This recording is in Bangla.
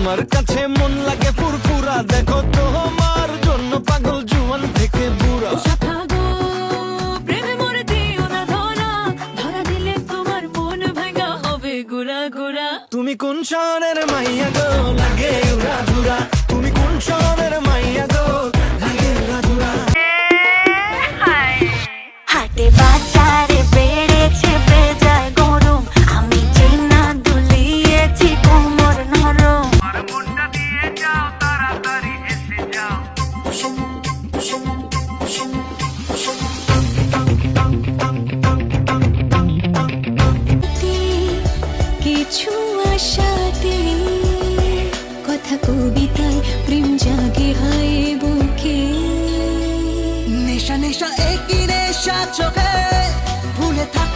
তোমার কাছে মন লাগে ফুরফুরা, দেখো তোমার জন্য পাগল জুয়ান থেকে বুড়া। তুমি কোন শহরের মাইয়া গো লাগে উড়া ধুরা, তুমি কোন শহরের মাইয়া গো লাগে উড়া ধুরা। হাটে বাজারে বেড়েছে বেজায় গরম, আমি চেনা দুলিয়েছি কোমর নরম। কিছু আশাতে কথা কবিতায় প্রেম জাগে হায় বুকে। নেশা নেশা একই নেশা চোখে ভুলে থাক